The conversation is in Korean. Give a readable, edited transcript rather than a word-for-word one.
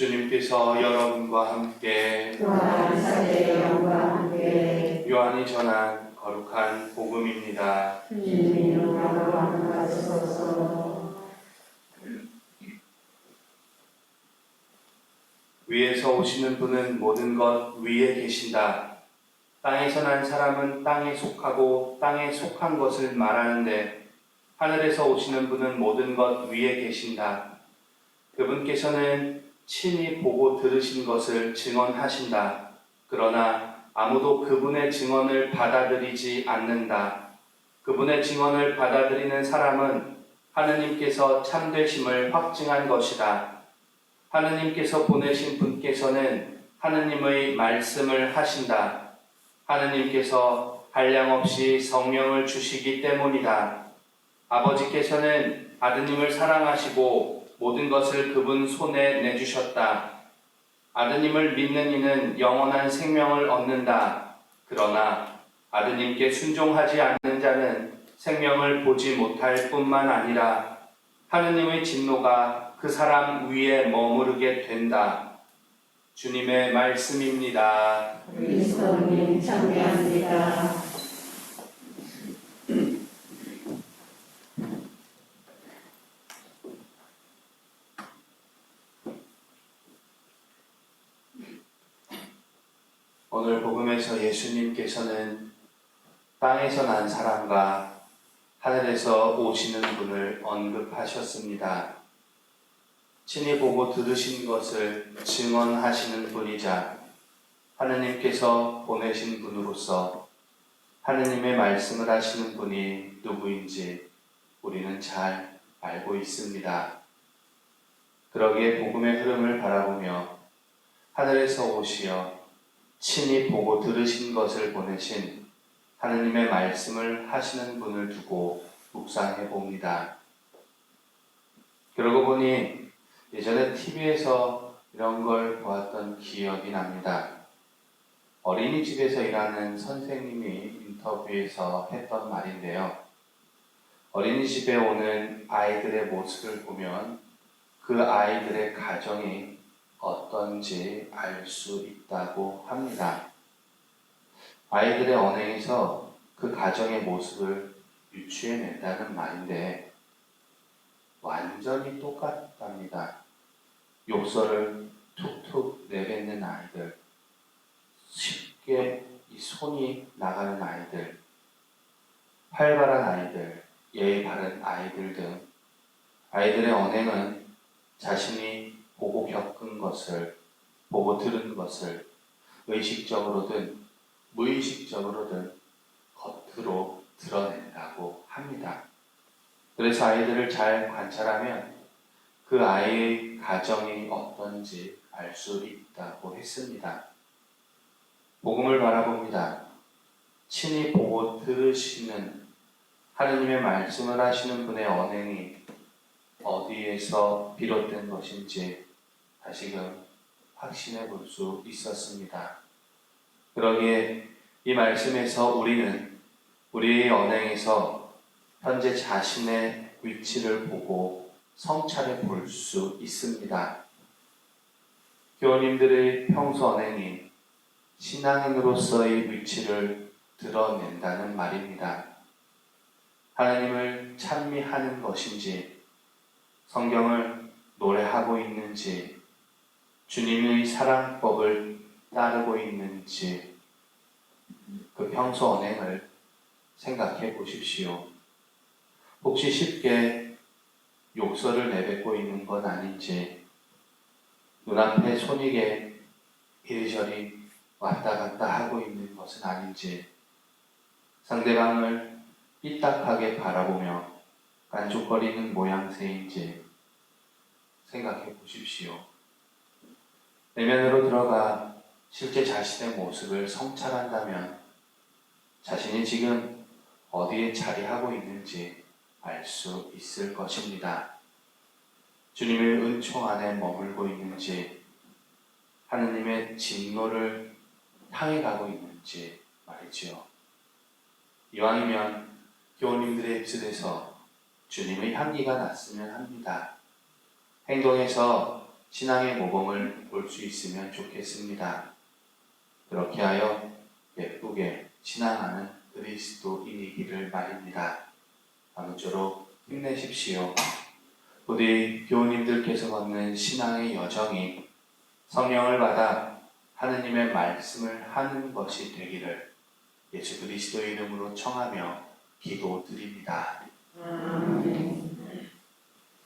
주님께서 여러분과 함께 또한 사제의 영과 함께 요한이 전한 거룩한 복음입니다. 주님이 영광을 받으소서. 위에서 오시는 분은 모든 것 위에 계신다. 땅에서 난 사람은 땅에 속하고 땅에 속한 것을 말하는데 하늘에서 오시는 분은 모든 것 위에 계신다. 그분께서는 친히 보고 들으신 것을 증언하신다. 그러나 아무도 그분의 증언을 받아들이지 않는다. 그분의 증언을 받아들이는 사람은 하느님께서 참되심을 확증한 것이다. 하느님께서 보내신 분께서는 하느님의 말씀을 하신다. 하느님께서 한량없이 성령을 주시기 때문이다. 아버지께서는 아드님을 사랑하시고 모든 것을 그분 손에 내주셨다. 아드님을 믿는 이는 영원한 생명을 얻는다. 그러나 아드님께 순종하지 않는 자는 생명을 보지 못할 뿐만 아니라 하느님의 진노가 그 사람 위에 머무르게 된다. 주님의 말씀입니다. 그리스도님 참배합니다. 오늘 복음에서 예수님께서는 땅에서 난 사람과 하늘에서 오시는 분을 언급하셨습니다. 친히 보고 들으신 것을 증언하시는 분이자 하느님께서 보내신 분으로서 하느님의 말씀을 하시는 분이 누구인지 우리는 잘 알고 있습니다. 그러기에 복음의 흐름을 바라보며 하늘에서 오시어 친히 보고 들으신 것을 보내신 하느님의 말씀을 하시는 분을 두고 묵상해 봅니다. 그러고 보니 예전에 TV에서 이런 걸 보았던 기억이 납니다. 어린이집에서 일하는 선생님이 인터뷰에서 했던 말인데요. 어린이집에 오는 아이들의 모습을 보면 그 아이들의 가정이 어떤지 알 수 있다고 합니다. 아이들의 언행에서 그 가정의 모습을 유추해낸다는 말인데 완전히 똑같답니다. 욕설을 툭툭 내뱉는 아이들, 쉽게 이 손이 나가는 아이들, 활발한 아이들, 예의 바른 아이들 등 아이들의 언행은 자신이 보고 겪은 것을, 보고 들은 것을 의식적으로든 무의식적으로든 겉으로 드러낸다고 합니다. 그래서 아이들을 잘 관찰하면 그 아이의 가정이 어떤지 알 수 있다고 했습니다. 복음을 바라봅니다. 친히 보고 들으시는 하느님의 말씀을 하시는 분의 언행이 어디에서 비롯된 것인지 다시금 확신해 볼 수 있었습니다. 그러기에 이 말씀에서 우리는 우리의 언행에서 현재 자신의 위치를 보고 성찰해 볼 수 있습니다. 교우님들의 평소 언행이 신앙인으로서의 위치를 드러낸다는 말입니다. 하나님을 찬미하는 것인지, 성경을 노래하고 있는지, 주님의 사랑법을 따르고 있는지 그 평소 언행을 생각해 보십시오. 혹시 쉽게 욕설을 내뱉고 있는 건 아닌지, 눈앞에 손익에 이리저리 왔다 갔다 하고 있는 것은 아닌지, 상대방을 삐딱하게 바라보며 깐족거리는 모양새인지 생각해 보십시오. 내면으로 들어가 실제 자신의 모습을 성찰한다면 자신이 지금 어디에 자리하고 있는지 알 수 있을 것입니다. 주님의 은총 안에 머물고 있는지, 하느님의 진노를 향해 가고 있는지 말이지요. 이왕이면 교우님들의 입술에서 주님의 향기가 났으면 합니다. 행동에서 신앙의 모범을 볼 수 있으면 좋겠습니다. 그렇게 하여 예쁘게 신앙하는 그리스도인이기를 바랍니다. 아무쪼록 힘내십시오. 부디 교우님들께서 걷는 신앙의 여정이 성령을 받아 하느님의 말씀을 하는 것이 되기를 예수 그리스도의 이름으로 청하며 기도드립니다. 아멘.